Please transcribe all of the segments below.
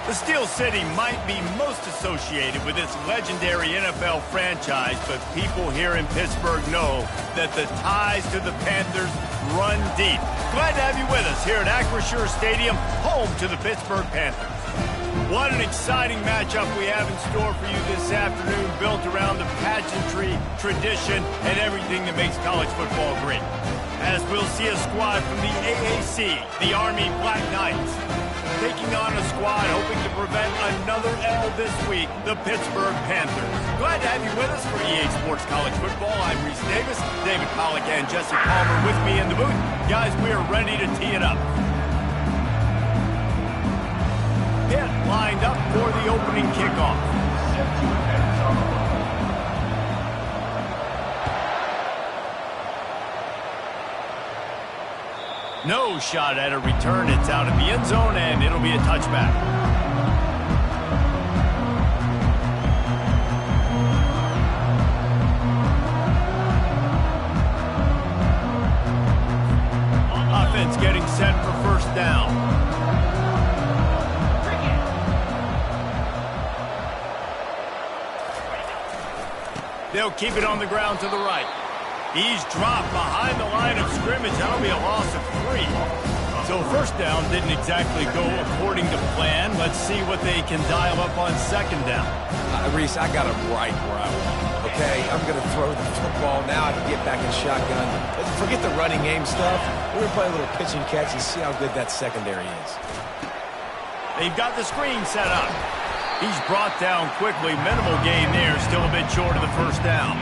The Steel City might be most associated with this legendary NFL franchise, but people here in Pittsburgh know that the ties to the Panthers run deep. Glad to have you with us here at Acrisure Stadium, home to the Pittsburgh Panthers. What an exciting matchup we have in store for you this afternoon, built around the pageantry, tradition, and everything that makes college football great. As we'll see a squad from the AAC, the Army Black Knights, taking on a squad hoping to prevent another L this week, the Pittsburgh Panthers. Glad to have you with us for EA Sports College Football. I'm Reese Davis, David Pollack and Jesse Palmer with me in the booth. Guys, we are ready to tee it up. Pitt lined up for the opening kickoff. No shot at a return. It's out of the end zone, and it'll be a touchback. Offense getting set for first down. They'll keep it on the ground to the right. He's dropped behind the line of scrimmage. That'll be a loss of 3. So first down didn't exactly go according to plan. Let's see what they can dial up on second down. Reese, I got him right where I want him. Okay, I'm going to throw the football. Now I can get back in shotgun. Forget the running game stuff. We're going to play a little pitch and catch and see how good that secondary is. They've got the screen set up. He's brought down quickly. Minimal gain there. Still a bit short of the first down.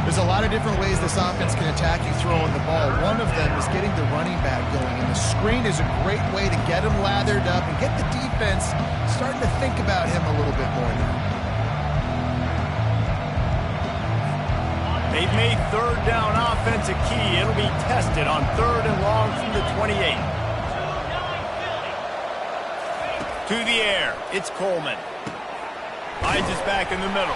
There's a lot of different ways this offense can attack you throwing the ball. One of them is getting the running back going, and the screen is a great way to get him lathered up and get the defense starting to think about him a little bit more now. They've made third down offense a key. It'll be tested on third and long from the 28. To the air, it's Coleman. Hides is back in the middle.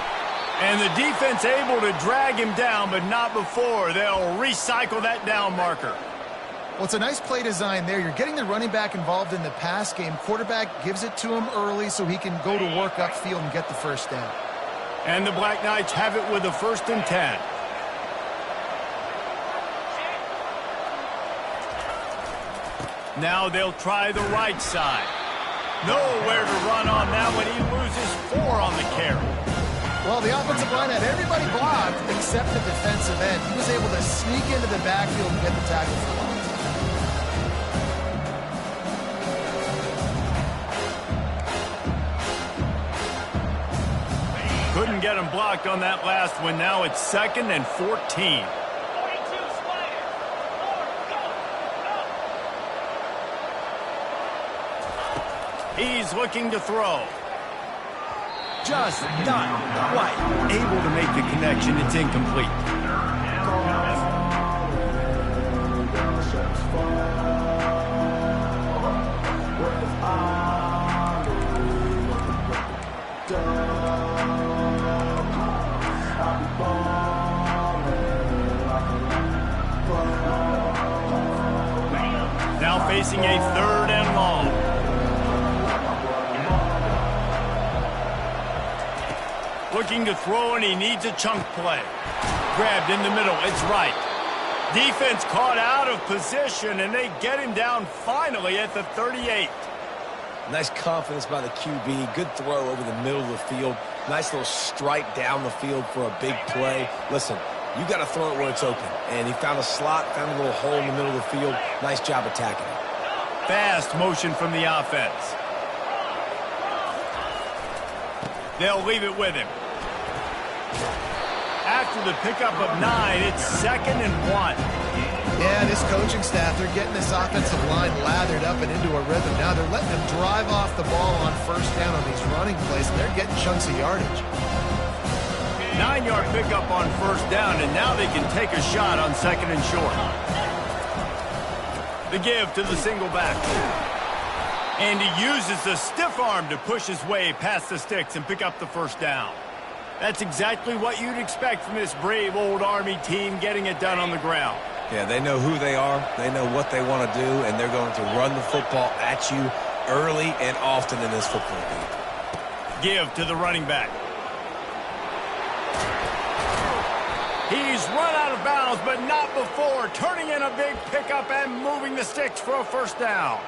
And the defense able to drag him down, but not before. They'll recycle that down marker. Well, it's a nice play design there. You're getting the running back involved in the pass game. Quarterback gives it to him early so he can go to work upfield and get the first down. And the Black Knights have it with a 1st and 10. Now they'll try the right side. Nowhere to run on that one. He loses 4 on the carry. Well, the offensive line had everybody blocked except the defensive end. He was able to sneak into the backfield and get the tackle for loss. Couldn't get him blocked on that last one. Now it's 2nd and 14. He's looking to throw. Just not quite able to make the connection. It's incomplete. Now facing a 3rd and long. Looking to throw, and he needs a chunk play. Grabbed in the middle. It's right. Defense caught out of position, and they get him down finally at the 38. Nice confidence by the QB. Good throw over the middle of the field. Nice little strike down the field for a big play. Listen, you got to throw it where it's open. And he found a slot, found a little hole in the middle of the field. Nice job attacking it. Fast motion from the offense. They'll leave it with him. After the pickup of 9, it's 2nd and 1. Yeah, this coaching staff, they're getting this offensive line lathered up and into a rhythm. Now they're letting them drive off the ball on first down on these running plays, and they're getting chunks of yardage. 9-yard pickup on first down, and now they can take a shot on 2nd and short. The give to the single back. And he uses the stiff arm to push his way past the sticks and pick up the first down. That's exactly what you'd expect from this brave old Army team, getting it done on the ground. Yeah, they know who they are, they know what they want to do, and they're going to run the football at you early and often in this football game. Give to the running back. He's run out of bounds, but not before turning in a big pickup and moving the sticks for a first down.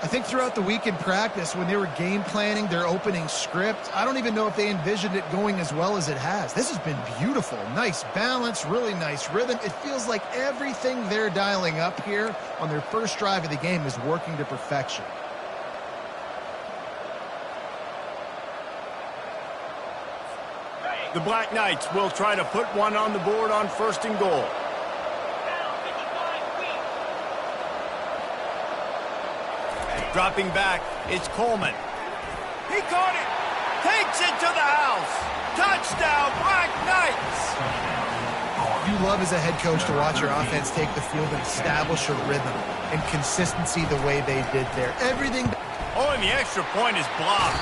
I think throughout the week in practice, when they were game planning their opening script, I don't even know if they envisioned it going as well as it has. This has been beautiful. Nice balance, really nice rhythm. It feels like everything they're dialing up here on their first drive of the game is working to perfection. The Black Knights will try to put one on the board on 1st and goal. Dropping back, it's Coleman. He caught it, takes it to the house. Touchdown, Black Knights! You love as a head coach to watch your offense take the field and establish a rhythm and consistency the way they did there. Everything. Oh, and the extra point is blocked.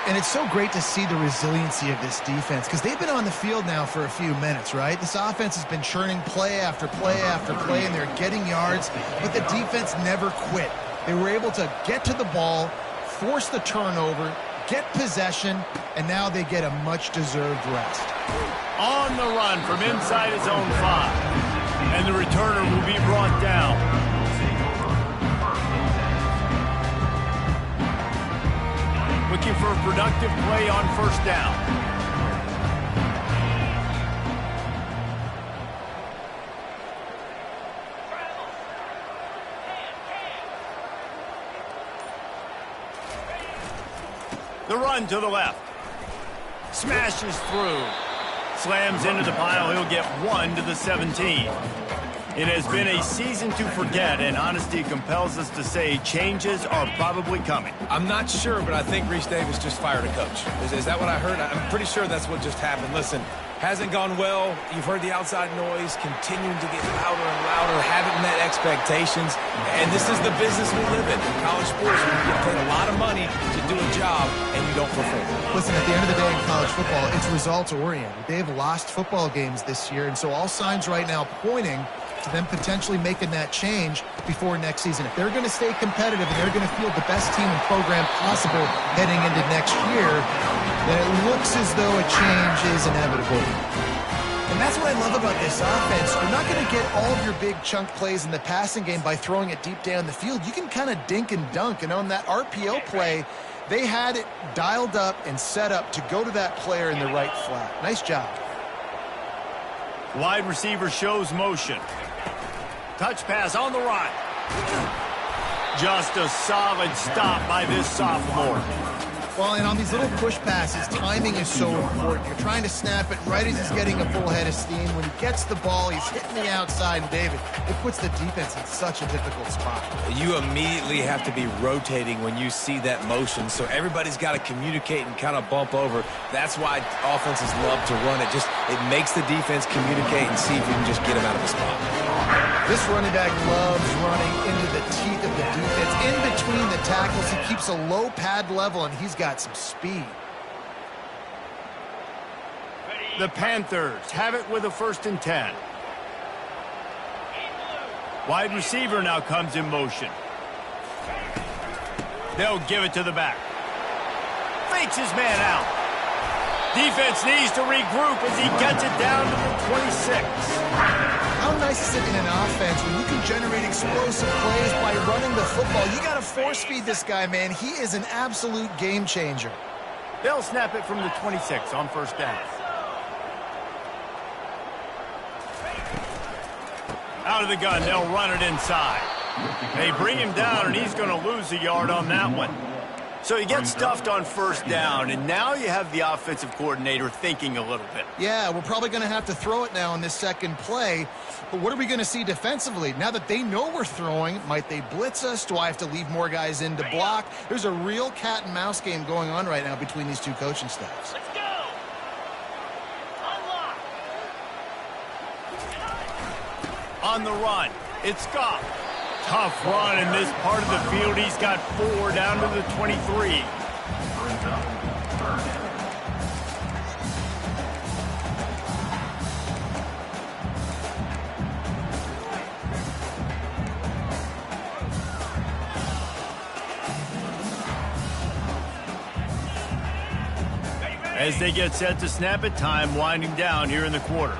And it's so great to see the resiliency of this defense because they've been on the field now for a few minutes, right? This offense has been churning play after play after play, and they're getting yards, but the defense never quit. They were able to get to the ball, force the turnover, get possession, and now they get a much-deserved rest. On the run from inside his own 5. And the returner will be brought down. Looking for a productive play on 1st down. The run to the left. Smashes through. Slams into the pile. He'll get 1 to the 17. It has been a season to forget, and honesty compels us to say changes are probably coming. I'm not sure, but I think Reese Davis just fired a coach. Is that what I heard? I'm pretty sure that's what just happened. Listen, hasn't gone well. You've heard the outside noise, continuing to get louder and louder, haven't met expectations. And this is the business we live in college sports. You get paid a lot of money to do a job, and you don't perform. Listen, at the end of the day in college football, it's results-oriented. They've lost football games this year, and so all signs right now pointing to them potentially making that change before next season. If they're going to stay competitive and they're going to field the best team and program possible heading into next year, then it looks as though a change is inevitable. And that's what I love about this offense. You're not going to get all of your big chunk plays in the passing game by throwing it deep down the field. You can kind of dink and dunk, and on that RPO play, they had it dialed up and set up to go to that player in the right flat. Nice job. Wide receiver shows motion. Touch pass on the run. Just a solid stop by this sophomore. Well, and on these little push passes, timing is so important. You're trying to snap it right as he's getting a full head of steam. When he gets the ball, he's hitting the outside, and David, it puts the defense in such a difficult spot. You immediately have to be rotating when you see that motion, so everybody's got to communicate and kind of bump over. That's why offenses love to run it. It makes the defense communicate and see if you can just get him out of the spot. This running back loves running into the teeth of the defense. In between the tackles, he keeps a low pad level, and he's got some speed. The Panthers have it with a 1st and 10. Wide receiver now comes in motion. They'll give it to the back. Fakes his man out. Defense needs to regroup as he gets it down to the 26. How nice is it in an offense when you can generate explosive plays by running the football? You got to force feed this guy, man. He is an absolute game changer. They'll snap it from the 26 on 1st down. Out of the gun, they'll run it inside. They bring him down, and he's going to lose a yard on that one. So he gets stuffed on 1st down, and now you have the offensive coordinator thinking a little bit. Yeah, we're probably going to have to throw it now in this second play. But what are we going to see defensively? Now that they know we're throwing, might they blitz us? Do I have to leave more guys in to block? There's a real cat and mouse game going on right now between these two coaching staffs. Let's go! Unlock! On the run, it's Goff. Tough run in this part of the field. He's got 4 down to the 23. As they get set to snap it, time winding down here in the quarter.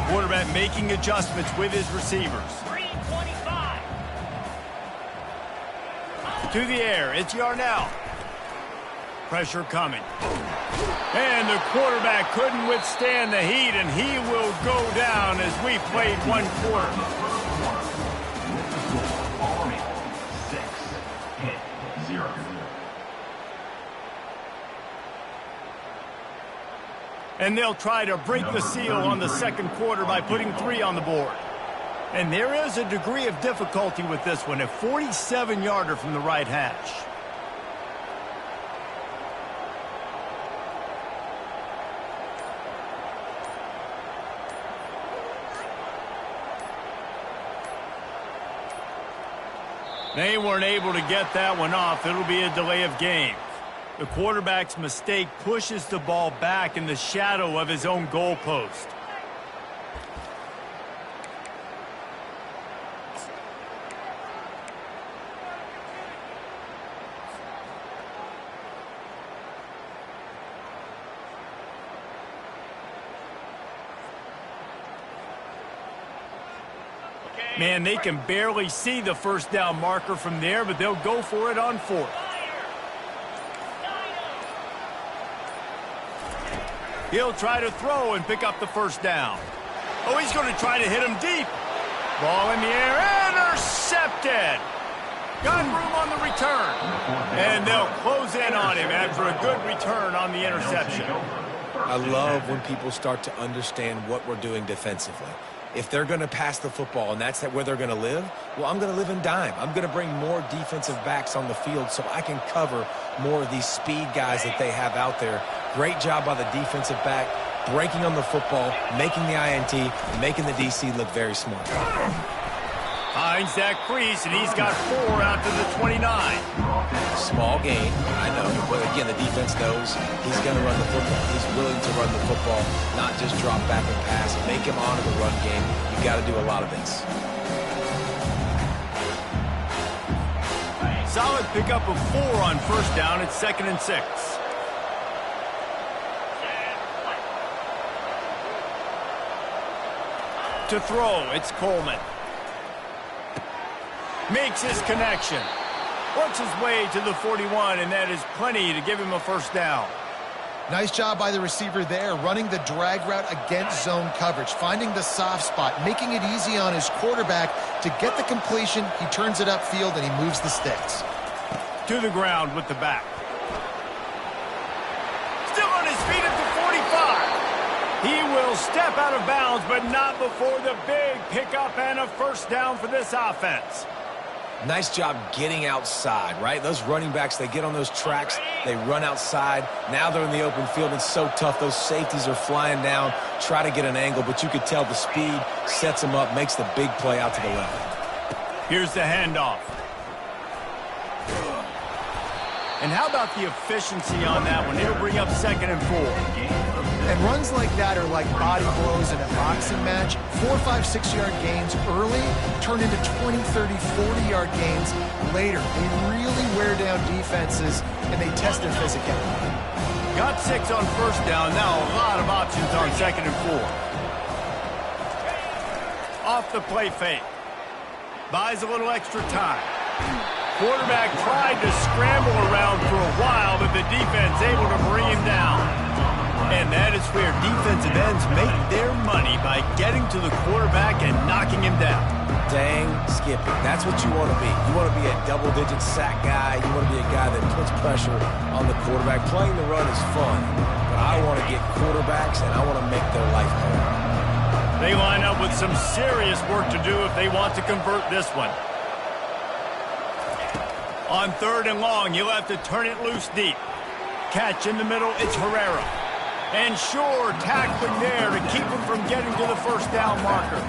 Quarterback making adjustments with his receivers. 325. To the air, it's Yarnell. Pressure coming. And the quarterback couldn't withstand the heat, and he will go down as we played one quarter. And they'll try to break the seal on the second quarter by putting 3 on the board. And there is a degree of difficulty with this one, a 47-yarder from the right hash. They weren't able to get that one off. It'll be a delay of game. The quarterback's mistake pushes the ball back in the shadow of his own goalpost. Man, they can barely see the first down marker from there, but they'll go for it on 4th. He'll try to throw and pick up the first down. Oh, he's going to try to hit him deep. Ball in the air, intercepted. Got room on the return. And they'll close in on him after a good return on the interception. I love when people start to understand what we're doing defensively. If they're going to pass the football and that's where they're going to live, well, I'm going to live in dime. I'm going to bring more defensive backs on the field so I can cover more of these speed guys that they have out there. Great job by the defensive back, breaking on the football, making the INT, making the DC look very smart. Finds that crease, and he's got 4 out to the 29. Small gain, I know, but again, the defense knows he's going to run the football. He's willing to run the football, not just drop back and pass, make him honor the run game. You got to do a lot of this. Solid pickup of 4 on first down. It's 2nd and 6. To throw, it's Coleman. Makes his connection. Works his way to the 41, and that is plenty to give him a first down. Nice job by the receiver there, running the drag route against zone coverage, finding the soft spot, making it easy on his quarterback to get the completion. He turns it upfield, and he moves the sticks. To the ground with the back. Still on his feet at the 45. He will step out of bounds, but not before the big pickup and a first down for this offense. Nice job getting outside, right? Those running backs, they get on those tracks, they run outside. Now they're in the open field. It's so tough. Those safeties are flying down, try to get an angle, but you could tell the speed sets them up, makes the big play out to the left. Here's the handoff. And how about the efficiency on that one? It'll bring up 2nd and 4. And runs like that are like body blows in a boxing match. 4, 5, 6-yard gains early turn into 20, 30, 40-yard gains later. They really wear down defenses, and they test their physicality. Got 6 on first down. Now a lot of options on 2nd and 4. Off the play fake. Buys a little extra time. Quarterback tried to scramble around for a while, but the defense able to bring him down. And that is where defensive ends make their money, by getting to the quarterback and knocking him down. Dang skipping. That's what you want to be. You want to be a double-digit sack guy. You want to be a guy that puts pressure on the quarterback. Playing the run is fun, but I want to get quarterbacks, and I want to make their life hard. They line up with some serious work to do if they want to convert this one. On 3rd and long, you'll have to turn it loose deep. Catch in the middle, it's Herrera. And sure, tackling there to keep him from getting to the first down marker.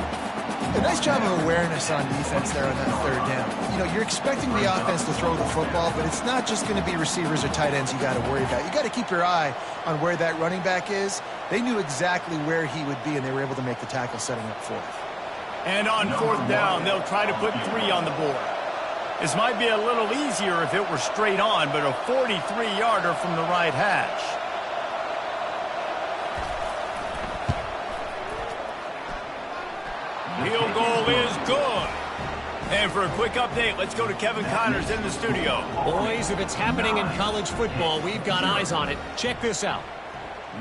A nice job of awareness on defense there on that 3rd down. You know, you're expecting the offense to throw the football, but it's not just going to be receivers or tight ends you got to worry about. You got to keep your eye on where that running back is. They knew exactly where he would be, and they were able to make the tackle setting up 4th. And on 4th down, they'll try to put 3 on the board. This might be a little easier if it were straight on, but a 43-yarder from the right hash. Field goal is good. And for a quick update, let's go to Kevin Connors in the studio. Boys, if it's happening in college football, we've got eyes on it. Check this out.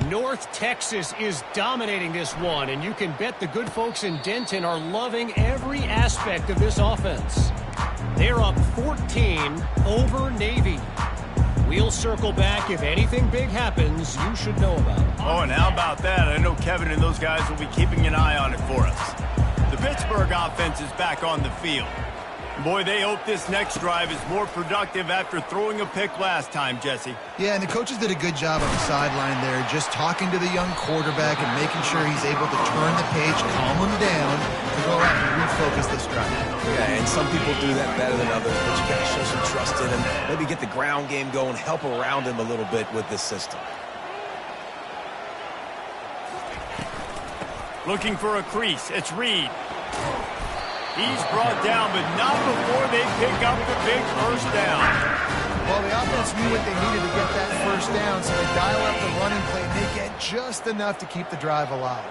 North Texas is dominating this one, and you can bet the good folks in Denton are loving every aspect of this offense. They're up 14 over Navy. We'll circle back. If anything big happens, you should know about it. Oh, and how about that? I know Kevin and those guys will be keeping an eye on it for us. The Pittsburgh offense is back on the field. Boy, they hope this next drive is more productive after throwing a pick last time, Jesse. Yeah, and the coaches did a good job on the sideline there, just talking to the young quarterback and making sure he's able to turn the page, calm him down, to go out and refocus this drive. Yeah, and some people do that better than others, but you got to show some trust in him, maybe get the ground game going, help around him a little bit with this system. Looking for a crease. It's Reed. He's brought down, but not before they pick up the big first down. Well, the offense knew what they needed to get that first down, so they dial up the running play, and they get just enough to keep the drive alive.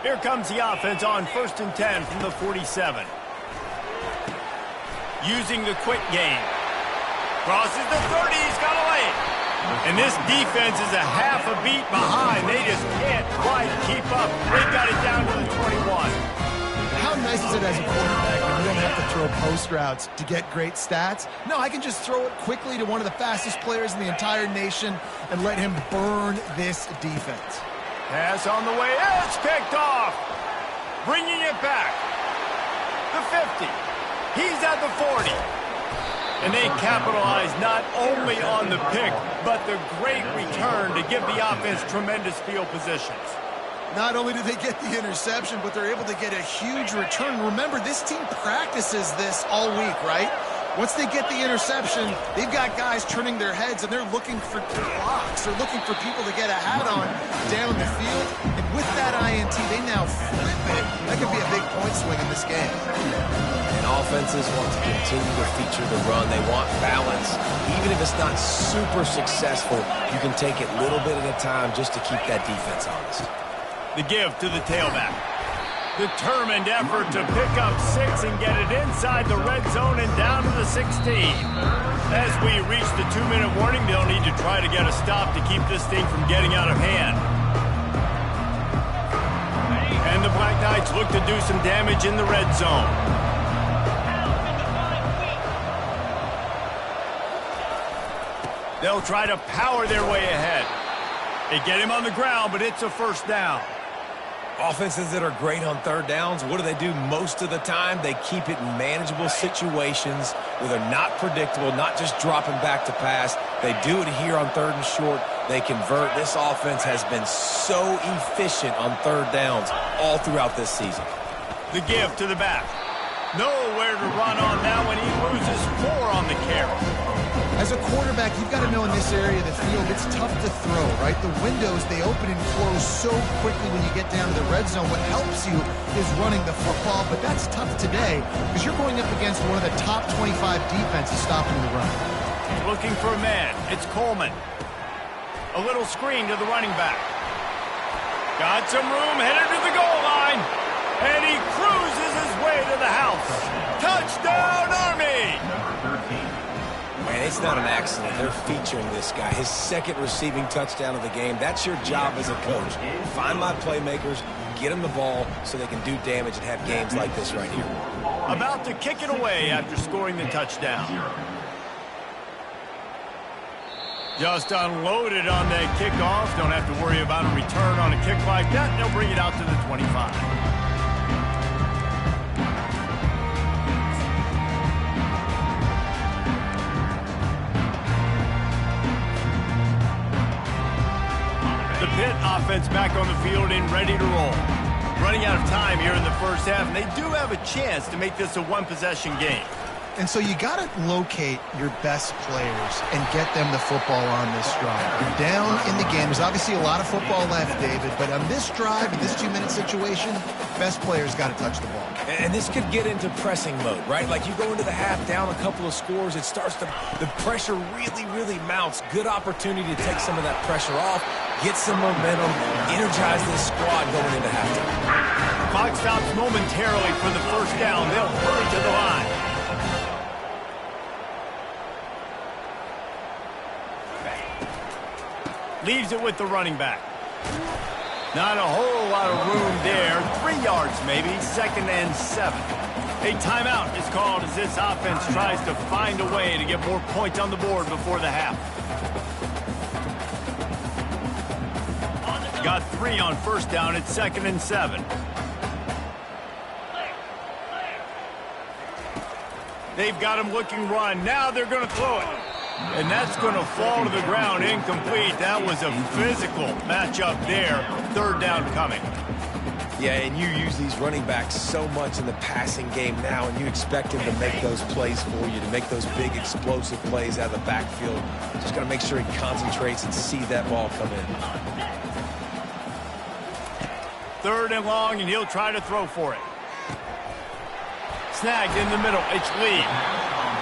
Here comes the offense on 1st and 10 from the 47. Using the quick game. Crosses the 30. He's got a lane. And this defense is a half a beat behind. They just can't quite keep up. They got it down to the 21. How nice is it as a quarterback when you don't have to throw post routes to get great stats? No, I can just throw it quickly to one of the fastest players in the entire nation and let him burn this defense. Pass on the way. It's picked off. Bringing it back. The 50. He's at the 40. And they capitalize not only on the pick, but the great return to give the offense tremendous field positions. Not only do they get the interception, but they're able to get a huge return. Remember, this team practices this all week, right? Once they get the interception, they've got guys turning their heads, and they're looking for blocks. They're looking for people to get a hat on down the field. And with that INT, they now flip it. That could be a big point swing in this game. And offenses want to continue to feature the run. They want balance. Even if it's not super successful, you can take it little bit at a time just to keep that defense honest. The give to the tailback. Determined effort to pick up 6 and get it inside the red zone and down to the 16. As we reach the 2-minute warning, they'll need to try to get a stop to keep this thing from getting out of hand. And the Black Knights look to do some damage in the red zone. They'll try to power their way ahead. They get him on the ground, but it's a first down. Offenses that are great on third downs, what do? Most of the time, they keep it in manageable situations where they're not predictable, not just dropping back to pass. They do it here on 3rd and short. They convert. This offense has been so efficient on third downs all throughout this season. The give to the back. Nowhere to run on that one. He loses 4 on the carry. As a quarterback, you've got to know in this area of the field, it's tough to throw, right? The windows, they open and close so quickly when you get down to the red zone. What helps you is running the football, but that's tough today because you're going up against one of the top 25 defenses stopping the run. Looking for a man. It's Coleman. A little screen to the running back. Got some room, headed to the goal line. And he cruises his way to the house. Touchdown, Army! Man, it's not an accident. They're featuring this guy. His 2nd receiving touchdown of the game. That's your job as a coach. Find my playmakers, get them the ball so they can do damage and have games like this right here. About to kick it away after scoring the touchdown. Just unloaded on that kickoff. Don't have to worry about a return on a kick like that. They'll bring it out to the 25. The Pitt offense back on the field and ready to roll. Running out of time here in the first half, and they do have a chance to make this a one-possession game. And so you got to locate your best players and get them the football on this drive. You're down in the game. There's obviously a lot of football left, David, but on this drive, in this 2-minute situation, best players got to touch the ball. And this could get into pressing mode, right? Like you go into the half down a couple of scores, it starts to, the pressure really mounts. Good opportunity to take some of that pressure off, get some momentum, energize this squad going into halftime. Clock stops momentarily for the first down. They'll hurry to the line. Leaves it with the running back. Not a whole lot of room there. 3 yards maybe, 2nd and 7. A timeout is called as this offense tries to find a way to get more points on the board before the half. Got 3 on first down at 2nd and 7. They've got him looking run. Now they're going to throw it. And that's going to fall to the ground incomplete. That was a physical matchup there. 3rd down coming. Yeah, and you use these running backs so much in the passing game now, and you expect him to make those plays for you, to make those big explosive plays out of the backfield. Just got to make sure he concentrates and see that ball come in. 3rd and long, and he'll try to throw for it. Snagged in the middle. It's Lee.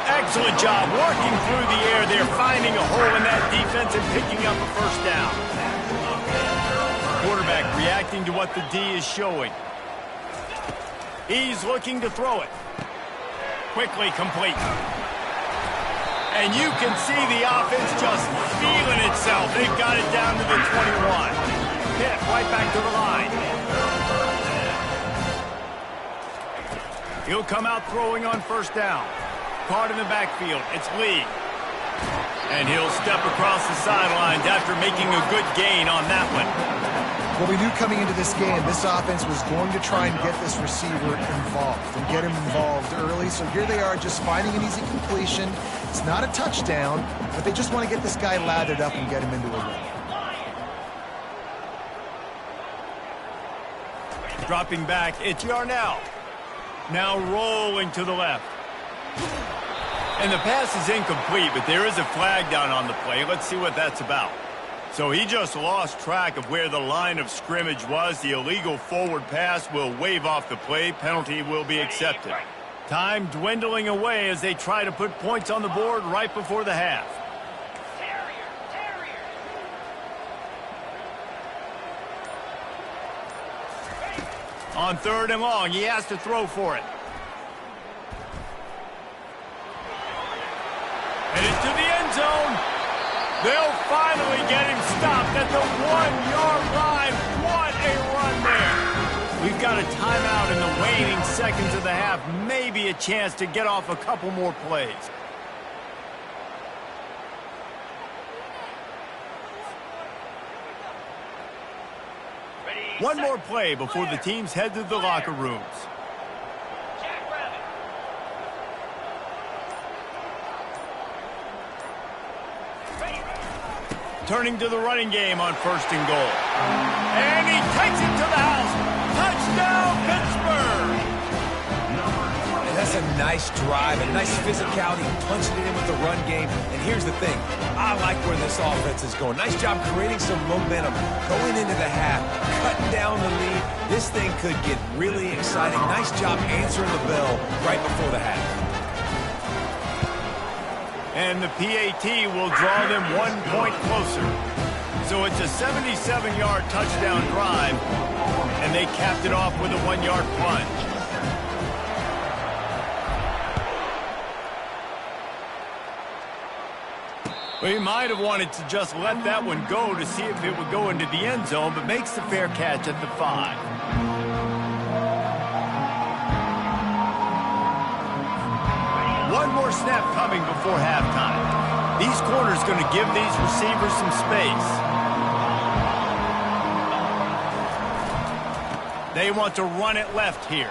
Excellent job working through the air there, finding a hole in that defense and picking up a first down. Quarterback reacting to what the D is showing. He's looking to throw it. Quickly complete. And you can see the offense just feeling itself. They've got it down to the 21. Hit right back to the line. He'll come out throwing on first down. Caught in the backfield. It's Lee. And he'll step across the sidelines after making a good gain on that one. Well, we knew coming into this game, this offense was going to try and get this receiver involved and get him involved early. So here they are just finding an easy completion. It's not a touchdown, but they just want to get this guy lathered up and get him into a run. Dropping back, it's Yarnell. Now rolling to the left. And the pass is incomplete, but there is a flag down on the play. Let's see what that's about. So he just lost track of where the line of scrimmage was. The illegal forward pass will wave off the play. Penalty will be accepted. Time dwindling away as they try to put points on the board right before the half. On 3rd and long, he has to throw for it. And into the end zone. They'll finally get him stopped at the 1-yard line. What a run there. We've got a timeout in the waning seconds of the half. Maybe a chance to get off a couple more plays. One more play before the teams head to the locker rooms. Turning to the running game on 1st and goal. And he takes it to the house. Touchdown, Pittsburgh! And that's a nice drive, a nice physicality, punching it in with the run game. And here's the thing. I like where this offense is going. Nice job creating some momentum, going into the half, cutting down the lead. This thing could get really exciting. Nice job answering the bell right before the half. And the PAT will draw them 1 point closer. So it's a 77-yard touchdown drive, and they capped it off with a 1-yard plunge. Well, he might have wanted to just let that one go to see if it would go into the end zone, but makes the fair catch at the 5. One more snap coming before halftime. These corners going to give these receivers some space. They want to run it left here.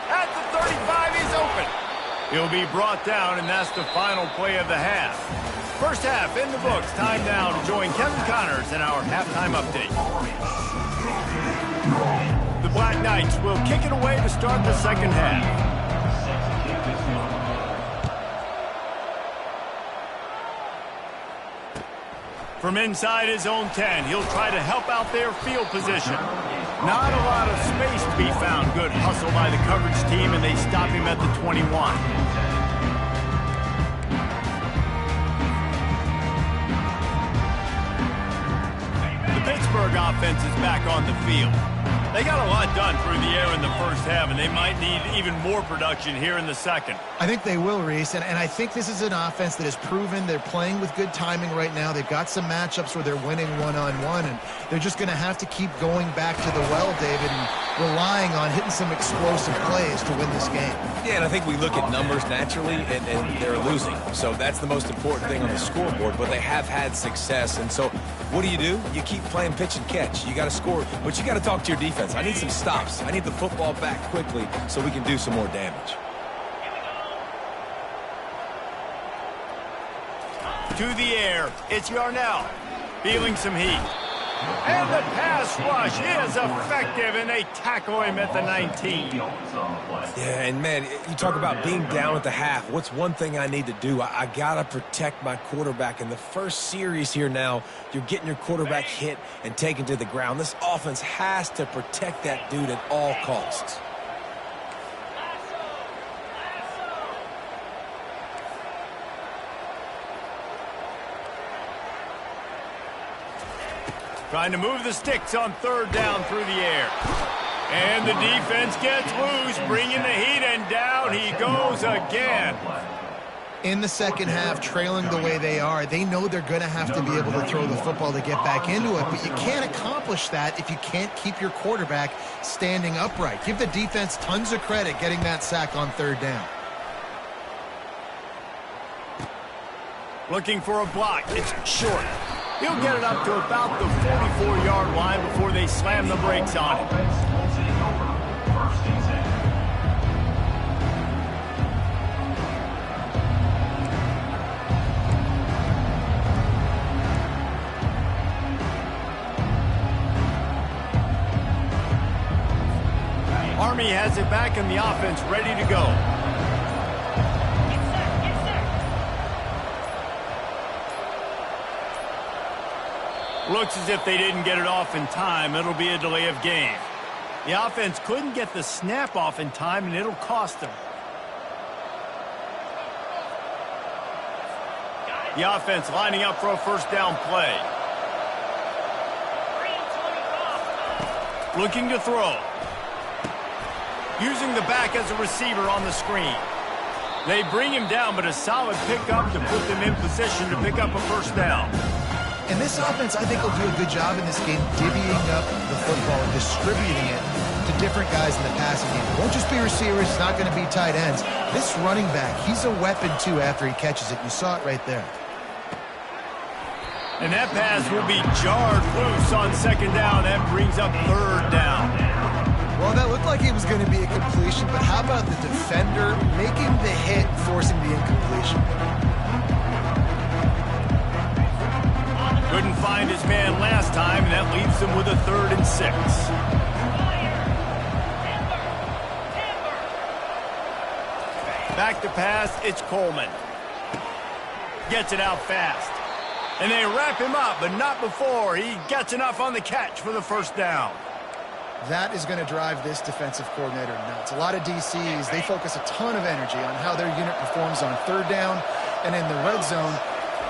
At the 35, he's open. He'll be brought down, and that's the final play of the half. First half in the books. Time now to join Kevin Connors in our halftime update. The Black Knights will kick it away to start the second half. From inside his own 10, he'll try to help out their field position. Not a lot of space to be found. Good hustle by the coverage team, and they stop him at the 21. The Pittsburgh offense is back on the field. They got a lot done through the air in the first half, and they might need even more production here in the second. I think they will, Reese, and I think this is an offense that has proven they're playing with good timing right now. They've got some matchups where they're winning one-on-one, and they're just going to have to keep going back to the well, David, and relying on hitting some explosive plays to win this game. Yeah, and I think we look at numbers naturally, and they're losing. So that's the most important thing on the scoreboard, but they have had success. And so what do? You keep playing pitch and catch. You got to score, but you got to talk to your defense. I need some stops. I need the football back quickly so we can do some more damage. To the air, it's Yarnell, feeling some heat. And the pass rush is effective, and they tackle him at the 19. Yeah, and man, you talk about being down at the half. What's one thing I need to do? I got to protect my quarterback. In the first series here now, you're getting your quarterback hit and taken to the ground. This offense has to protect that dude at all costs. Trying to move the sticks on third down through the air. And the defense gets loose, bringing the heat, and down he goes again. In the second half, trailing the way they are, they know they're going to have to be able to throw the football to get back into it, but you can't accomplish that if you can't keep your quarterback standing upright. Give the defense tons of credit getting that sack on third down. Looking for a block. It's short. He'll get it up to about the 44-yard line before they slam the brakes on it. Army has it back in the offense, ready to go. Looks as if they didn't get it off in time. It'll be a delay of game. The offense couldn't get the snap off in time, and it'll cost them. The offense lining up for a first down play. Looking to throw. Using the back as a receiver on the screen. They bring him down, but a solid pickup to put them in position to pick up a first down. And this offense, I think, will do a good job in this game divvying up the football and distributing it to different guys in the passing game. It won't just be receivers. It's not going to be tight ends. This running back, he's a weapon, too, after he catches it. You saw it right there. And that pass will be jarred loose on second down. That brings up third down. Well, that looked like it was going to be a completion, but how about the defender making the hit, forcing the incompletion? Couldn't find his man last time, and that leaves him with a 3rd and 6. Back to pass, it's Coleman. Gets it out fast. And they wrap him up, but not before he gets enough on the catch for the first down. That is going to drive this defensive coordinator nuts. A lot of DCs, they focus a ton of energy on how their unit performs on third down and in the red zone.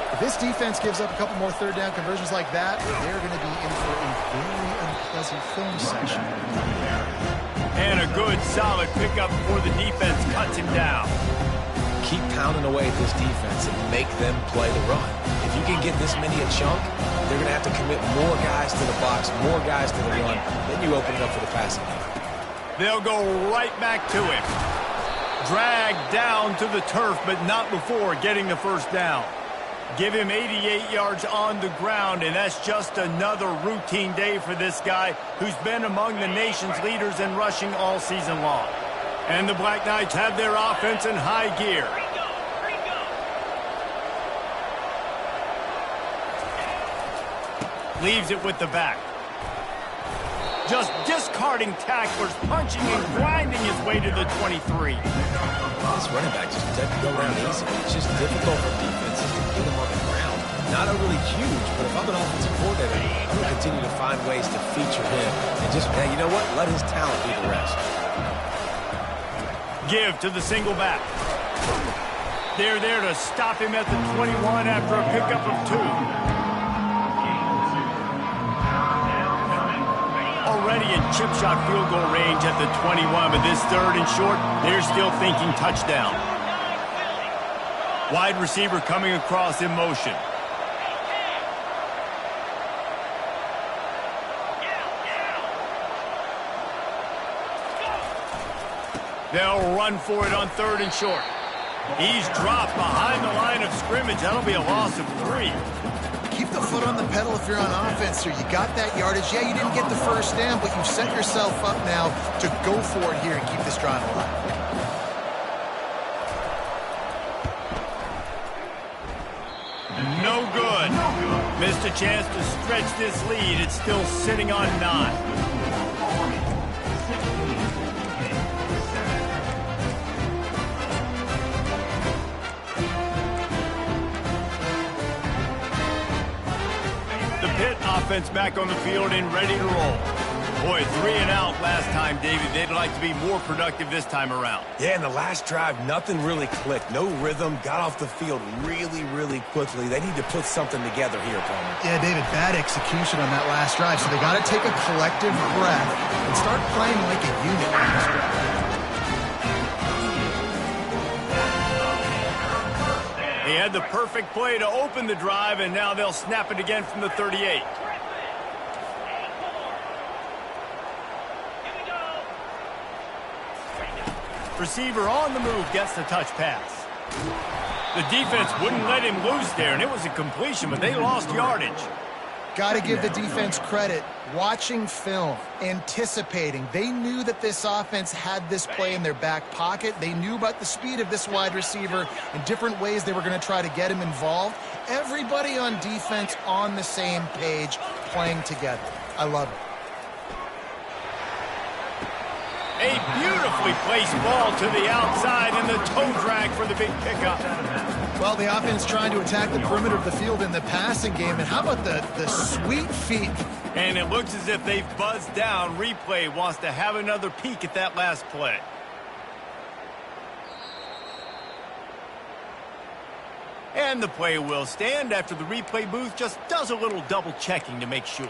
If this defense gives up a couple more third down conversions like that, they're going to be in for a very unpleasant film section. And a good, solid pickup before the defense cuts him down. Keep pounding away at this defense and make them play the run. If you can get this many a chunk, they're going to have to commit more guys to the box, more guys to the run. Then you open it up for the passing game. They'll go right back to him. Dragged down to the turf, but not before getting the first down. Give him 88 yards on the ground, and that's just another routine day for this guy who's been among the nation's leaders in rushing all season long. And the Black Knights have their offense in high gear. Leaves it with the back. Just discarding tacklers, punching and grinding his way to the 23. This running back just doesn't go around easy. It's just difficult for defenses to get him on the ground. Not overly huge, but if I'm an offensive coordinator, I'm going to continue to find ways to feature him. And just, hey, you know what? Let his talent do the rest. Give to the single back. They're there to stop him at the 21 after a pickup of 2. A already in chip shot field goal range at the 21, but this 3rd and short, they're still thinking touchdown. Wide receiver coming across in motion. They'll run for it on 3rd and short. He's dropped behind the line of scrimmage. That'll be a loss of 3. Keep the foot on the pedal if you're on offense, sir. You got that yardage. Yeah, you didn't get the first down, but you've set yourself up now to go for it here and keep this drive alive. No good. Missed a chance to stretch this lead. It's still sitting on 9. Offense back on the field and ready to roll. Boy, 3 and out last time, David. They'd like to be more productive this time around. Yeah, in the last drive, nothing really clicked. No rhythm, got off the field really, really quickly. They need to put something together here, Palmer. Yeah, David, bad execution on that last drive, so they got to take a collective breath and start playing like a unit on this drive. He had the perfect play to open the drive, and now they'll snap it again from the 38. Receiver on the move gets the touch pass. The defense wouldn't let him loose there, and it was a completion, but they lost yardage. Got to give the defense credit. Watching film, anticipating. They knew that this offense had this play in their back pocket. They knew about the speed of this wide receiver and different ways they were going to try to get him involved. Everybody on defense on the same page, playing together. I love it. A beautifully placed ball to the outside and the toe drag for the big pickup. Well, the offense trying to attack the perimeter of the field in the passing game. And how about the sweet feet? And it looks as if they've buzzed down. Replay wants to have another peek at that last play. And the play will stand after the replay booth just does a little double checking to make sure.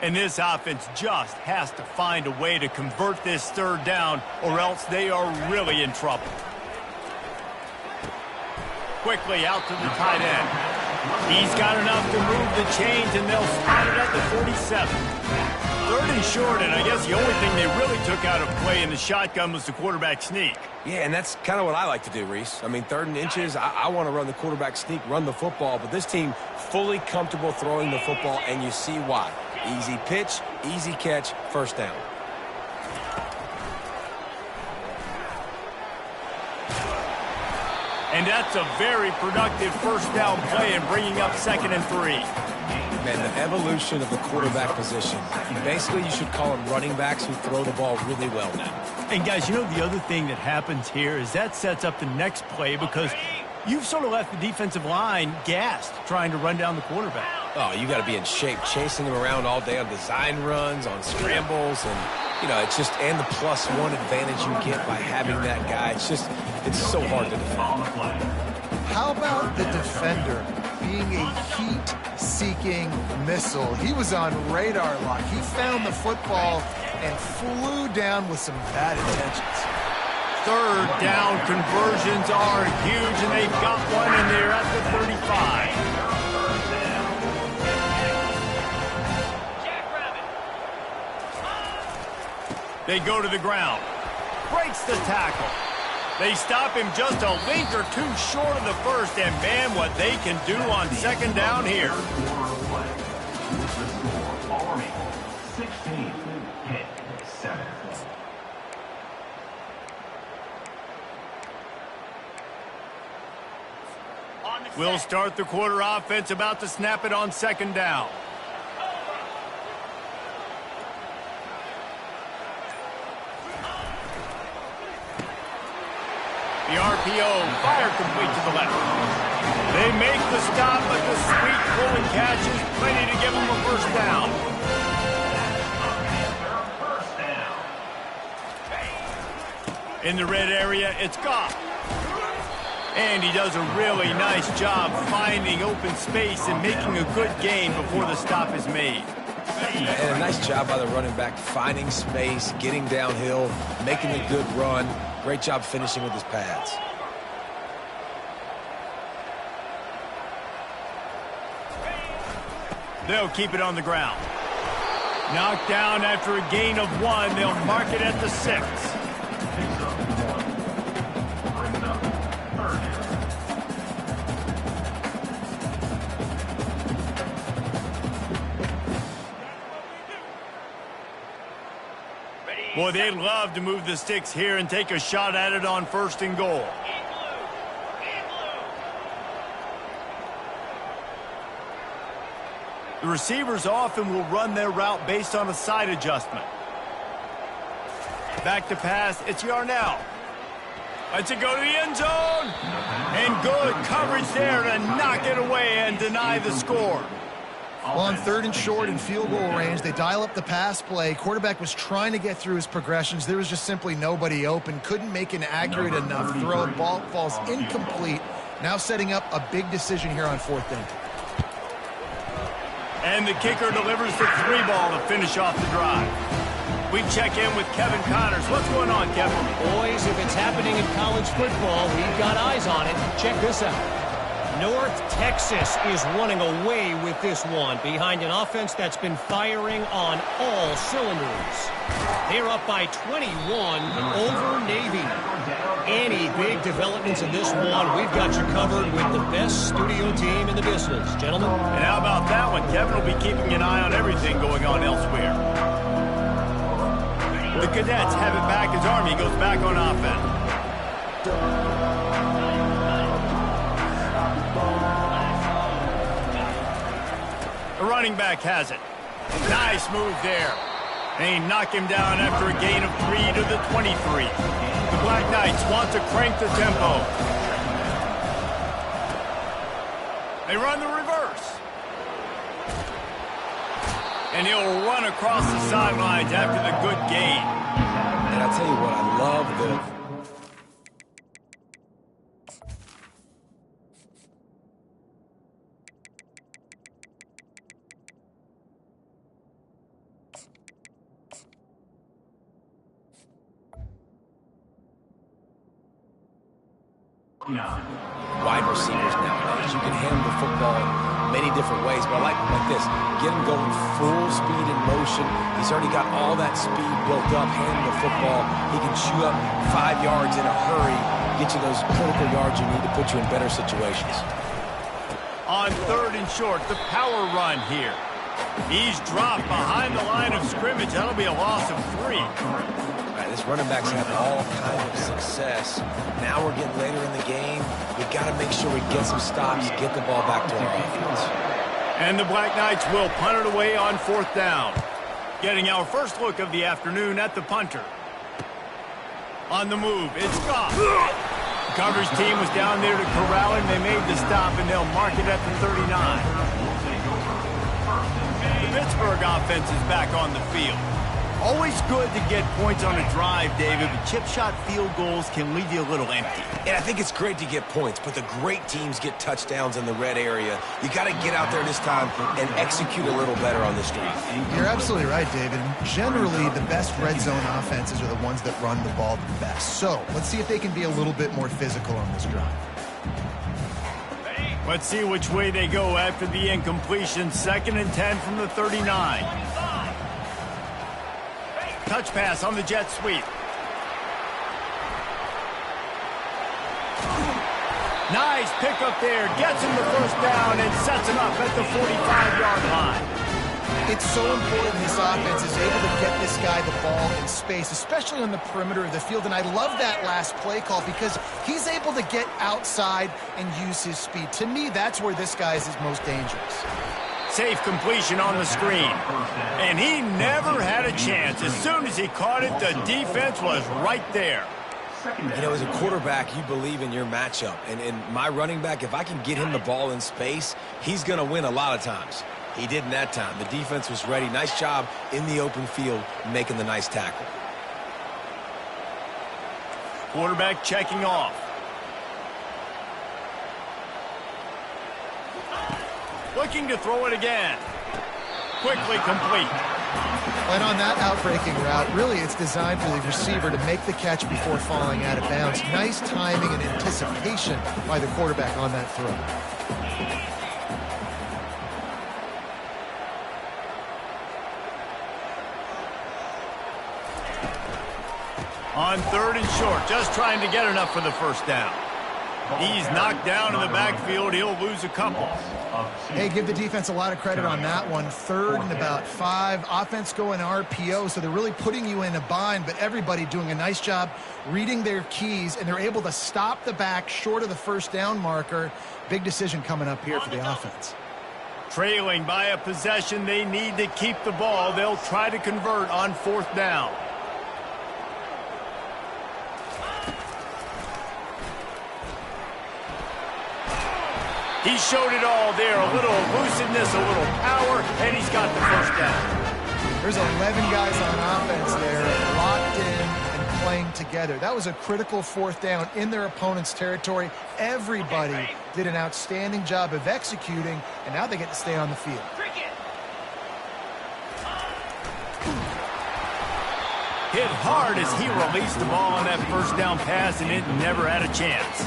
And this offense just has to find a way to convert this 3rd down, or else they are really in trouble. Quickly out to the tight end. He's got enough to move the chains, and they'll spot it at the 47. 3rd and short, and I guess the only thing they really took out of play in the shotgun was the quarterback sneak. Yeah, and that's kind of what I like to do, Reese. I mean, 3rd and inches, I want to run the quarterback sneak, run the football, but this team fully comfortable throwing the football, and you see why. Easy pitch, easy catch, first down. And that's a very productive first down play and bringing up 2nd and 3. Man, the evolution of the quarterback position. Basically, you should call them running backs who throw the ball really well now. And guys, you know the other thing that happens here is that sets up the next play because you've sort of left the defensive line gassed trying to run down the quarterback. Oh, you got to be in shape, chasing him around all day on design runs, on scrambles, and, you know, it's just, and the +1 advantage you get by having that guy. It's just, it's so hard to defend. How about the defender being a heat-seeking missile? He was on radar lock. He found the football and flew down with some bad intentions. 3rd down conversions are huge, and they've got one, and they're at the 35. They go to the ground. Breaks the tackle. They stop him just a link or two short of the first, and man, what they can do on 2nd down here. We'll start the quarter offense, about to snap it on 2nd down. The RPO, fire complete to the left. They make the stop, but the sweet pulling catch is plenty to give them a first down. In the red area, it's Goff. And he does a really nice job finding open space and making a good gain before the stop is made. And a nice job by the running back, finding space, getting downhill, making a good run. Great job finishing with his pads. They'll keep it on the ground. Knocked down after a gain of 1. They'll mark it at the 6. Boy, they'd love to move the sticks here and take a shot at it on 1st and goal. The receivers often will run their route based on a side adjustment. Back to pass, it's Yarnell. Lets it go to the end zone. And good coverage there to knock it away and deny the score. Well, on 3rd and short in field goal range, they dial up the pass play. Quarterback was trying to get through his progressions. There was just simply nobody open. Couldn't make an accurate enough throw. Ball falls incomplete. Now setting up a big decision here on 4th down. And the kicker delivers the 3-ball to finish off the drive. We check in with Kevin Connors. What's going on, Kevin? Boys, if it's happening in college football, we've got eyes on it. Check this out. North Texas is running away with this one behind an offense that's been firing on all cylinders. They're up by 21 over Navy. Any big developments in this one, we've got you covered with the best studio team in the business, gentlemen. And how about that one? Kevin will be keeping an eye on everything going on elsewhere. The Cadets have it back as Army goes back on offense. The running back has it. Nice move there. And he knocked him down after a gain of 3 to the 23. The Black Knights want to crank the tempo. They run the reverse. And he'll run across the sidelines after the good gain. And I'll tell you what, I love the... wide receivers nowadays. You can handle the football many different ways, but I like this. Get him going full speed in motion. He's already got all that speed built up, handling the football. He can chew up 5 yards in a hurry, get you those critical yards you need to put you in better situations. On 3rd and short, the power run here. He's dropped behind the line of scrimmage. That'll be a loss of 3. This running back's had all kinds of success. Now we're getting later in the game. We've got to make sure we get some stops, get the ball back to our offense. And the Black Knights will punt it away on 4th down. Getting our first look of the afternoon at the punter. On the move, it's Goff. The coverage team was down there to corral him. They made the stop, and they'll mark it at the 39. The Pittsburgh offense is back on the field. Always good to get points on a drive, David, but chip shot field goals can leave you a little empty. And I think it's great to get points, but the great teams get touchdowns in the red area. You got to get out there this time and execute a little better on this drive. You're absolutely right, David. Generally, the best red zone offenses are the ones that run the ball the best. So let's see if they can be a little bit more physical on this drive. Let's see which way they go after the incompletion. 2nd and 10 from the 39. Touch pass on the jet sweep. Nice pickup there. Gets him the 1st down and sets him up at the 45-yard line. It's so important this offense is able to get this guy the ball in space, especially on the perimeter of the field. And I love that last play call because he's able to get outside and use his speed. To me, that's where this guy is his most dangerous. Safe completion on the screen. And he never had a chance. As soon as he caught it, the defense was right there. You know, as a quarterback, you believe in your matchup. And my running back, if I can get him the ball in space, he's going to win a lot of times. He didn't that time. The defense was ready. Nice job in the open field making the nice tackle. Quarterback checking off. Looking to throw it again. Quickly complete. And on that outbreaking route, really it's designed for the receiver to make the catch before falling out of bounds. Nice timing and anticipation by the quarterback on that throw. On 3rd and short, just trying to get enough for the first down. He's knocked down in the backfield. He'll lose a couple. Hey, give the defense a lot of credit on that one. 3rd and about 5. Offense going RPO, so they're really putting you in a bind, but everybody doing a nice job reading their keys, and they're able to stop the back short of the first down marker. Big decision coming up here for the offense. Trailing by a possession, they need to keep the ball. They'll try to convert on 4th down. He showed it all there. A little elusiveness, a little power, and he's got the first down. There's 11 guys on offense there, locked in and playing together. That was a critical 4th down in their opponent's territory. Everybody did an outstanding job of executing, and now they get to stay on the field. Hit hard as he released the ball on that first down pass, and it never had a chance.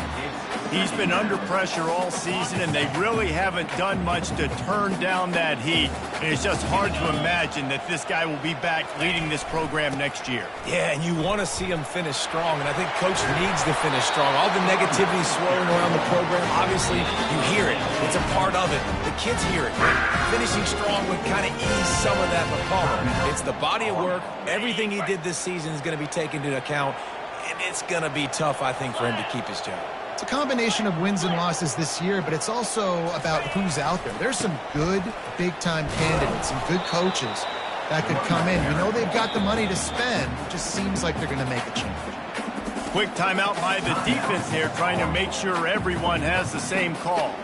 He's been under pressure all season, and they really haven't done much to turn down that heat. And it's just hard to imagine that this guy will be back leading this program next year. Yeah, and you want to see him finish strong, and I think Coach needs to finish strong. All the negativity swirling around the program, obviously, you hear it. It's a part of it. The kids hear it. Finishing strong would kind of ease some of that for Palmer. It's the body of work. Everything he did this season is going to be taken into account, and it's going to be tough, I think, for him to keep his job. It's a combination of wins and losses this year, but it's also about who's out there. There's some good big-time candidates, some good coaches that could come in. You know they've got the money to spend. It just seems like they're going to make a change. Quick timeout by the defense there, trying to make sure everyone has the same call.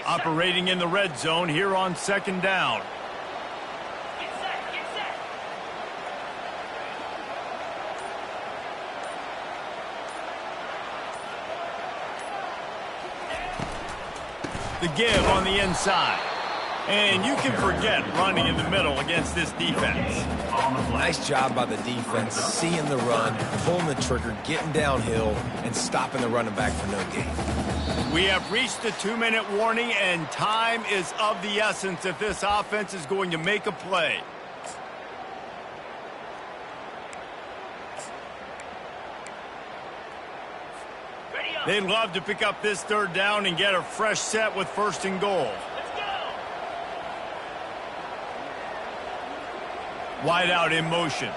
Operating in the red zone here on 2nd down. The give on the inside. And you can forget running in the middle against this defense. Nice job by the defense, seeing the run, pulling the trigger, getting downhill, and stopping the running back for no gain. We have reached the 2-minute warning, and time is of the essence if this offense is going to make a play. They'd love to pick up this 3rd down and get a fresh set with 1st and goal. Wide out in motion.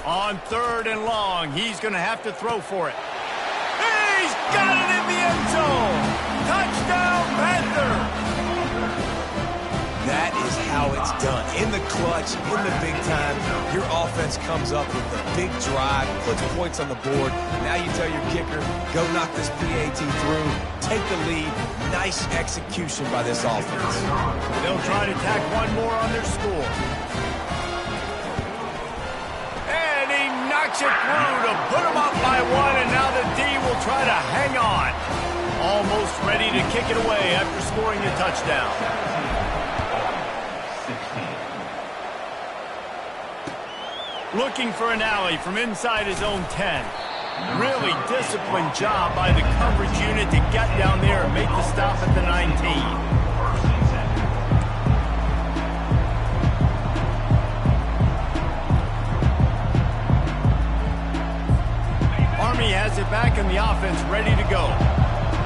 On 3rd and long, he's going to have to throw for it. He's got it in the end zone! Touchdown, Panther! That is how it's done. In the clutch, in the big time, your offense comes up with the big drive, puts points on the board. Now you tell your kicker, go knock this PAT through, take the lead. Nice execution by this offense. They'll try to tack one more on their score. And he knocks it through to put them up by 1, and now the D will try to hang on. Almost ready to kick it away after scoring the touchdown. Looking for an alley from inside his own 10. Really disciplined job by the coverage unit to get down there and make the stop at the 19. Army has it back in the offense, ready to go.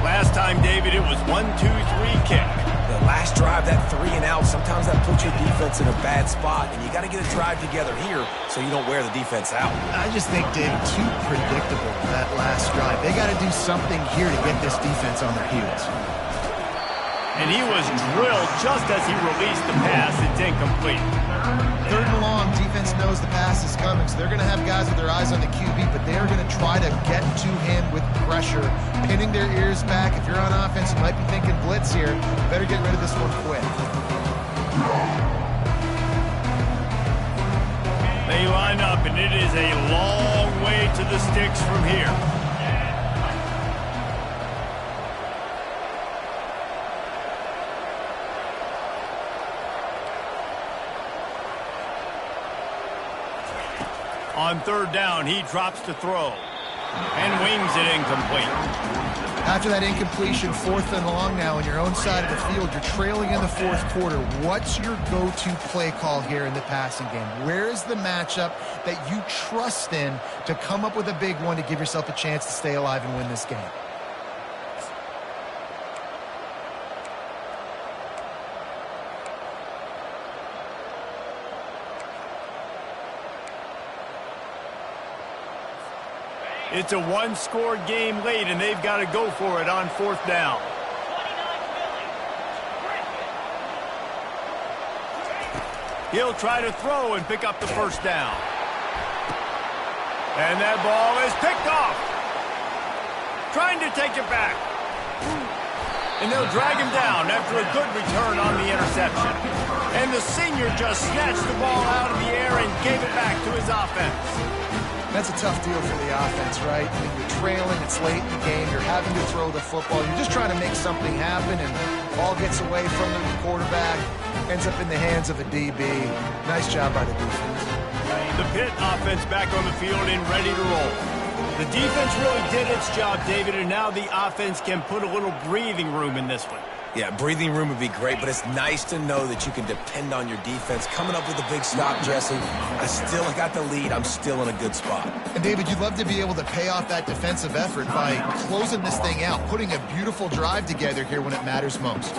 Last time, David, it was 1-2-3 kick. The last drive, that 3 and out, sometimes that puts your defense in a bad spot, and you got to get a drive together here so you don't wear the defense out. I just think, Dave, too predictable, that last drive. They got to do something here to get this defense on their heels. And he was drilled just as he released the pass. It's incomplete. 3rd and long, defense knows the pass is coming, so they're going to have guys with their eyes on the QB, but they're going to try to get to him with pressure, pinning their ears back. If you're on offense, you might be thinking blitz here. Better get rid of this one quick. They line up, and it is a long way to the sticks from here. On third down, he drops to throw and wings it incomplete. After that incompletion, 4th and long now on your own side of the field, you're trailing in the 4th quarter. What's your go-to play call here in the passing game? Where is the matchup that you trust in to come up with a big one to give yourself a chance to stay alive and win this game? It's a one-score game late, and they've got to go for it on 4th down. He'll try to throw and pick up the first down. And that ball is picked off. Trying to take it back. And they'll drag him down after a good return on the interception. And the senior just snatched the ball out of the air and gave it back to his offense. That's a tough deal for the offense, right? I mean, you're trailing, it's late in the game, you're having to throw the football, you're just trying to make something happen, and ball gets away from the quarterback, ends up in the hands of a DB. Nice job by the defense. The Pitt offense back on the field and ready to roll. The defense really did its job, David, and now the offense can put a little breathing room in this one. Yeah, breathing room would be great, but it's nice to know that you can depend on your defense. Coming up with a big stop, Jesse. I still got the lead. I'm still in a good spot. And, David, you'd love to be able to pay off that defensive effort by closing this thing out, putting a beautiful drive together here when it matters most.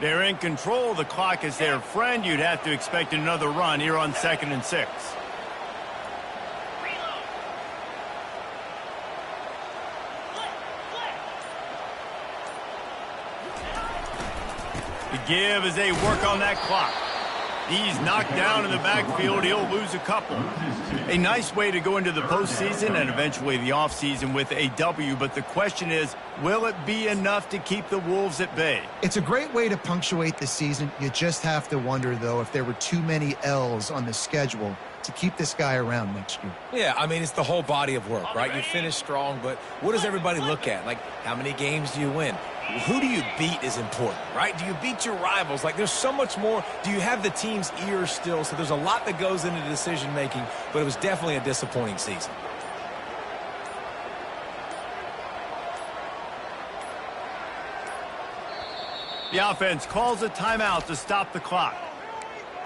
They're in control. The clock is their friend. You'd have to expect another run here on 2nd and 6. Give as they work on that clock. He's knocked down in the backfield. He'll lose a couple. A nice way to go into the postseason and eventually the offseason with a W, but the question is, will it be enough to keep the Wolves at bay? It's a great way to punctuate the season. You just have to wonder, though, if there were too many L's on the schedule to keep this guy around next year. Yeah, I mean, it's the whole body of work, right? You finish strong, but what does everybody look at? Like, how many games do you win? Who do you beat is important, right? Do you beat your rivals? Like, there's so much more. Do you have the team's ears still? So there's a lot that goes into decision-making, but it was definitely a disappointing season. The offense calls a timeout to stop the clock.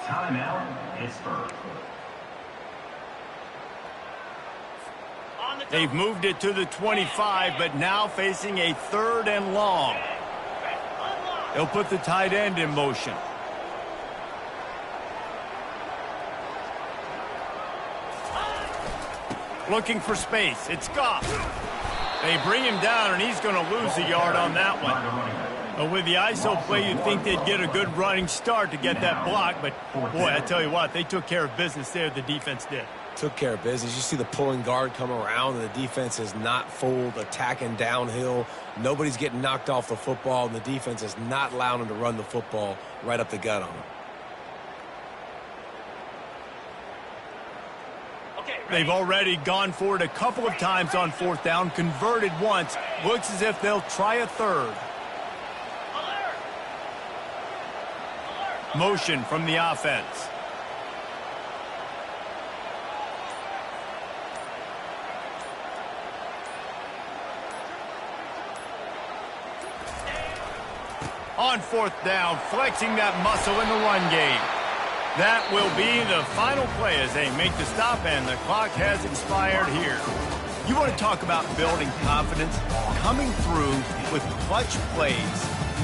Timeout, Pittsburgh. They've moved it to the 25, but now facing a 3rd and long. They'll put the tight end in motion. Looking for space. It's Goff. They bring him down, and he's going to lose a yard on that one. But with the ISO play, you'd think they'd get a good running start to get that block. But, boy, I tell you what, they took care of business there. The defense did. Took care of business. You see the pulling guard come around, and the defense is not fooled, attacking downhill. Nobody's getting knocked off the football, and the defense is not allowing them to run the football right up the gut on them. They've already gone for it a couple of times on 4th down, converted once. Looks as if they'll try a 3rd. Motion from the offense. On 4th down, flexing that muscle in the run game. That will be the final play as they make the stop, and the clock has expired here. You want to talk about building confidence? Coming through with clutch plays,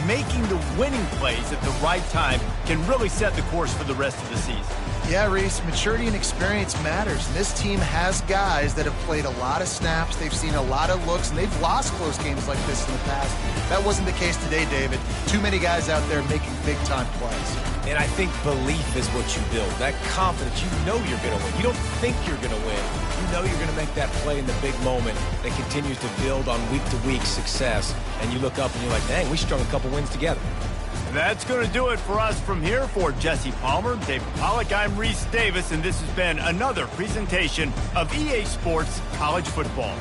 making the winning plays at the right time can really set the course for the rest of the season. Yeah, Reese, maturity and experience matters. This team has guys that have played a lot of snaps. They've seen a lot of looks, and they've lost close games like this in the past. That wasn't the case today, David. Too many guys out there making big-time plays. And I think belief is what you build. That confidence, you know you're going to win. You don't think you're going to win. You know you're going to make that play in the big moment that continues to build on week-to-week success. And you look up and you're like, dang, we strung a couple wins together. That's going to do it for us from here. For Jesse Palmer, David Pollack, I'm Reese Davis, and this has been another presentation of EA Sports College Football.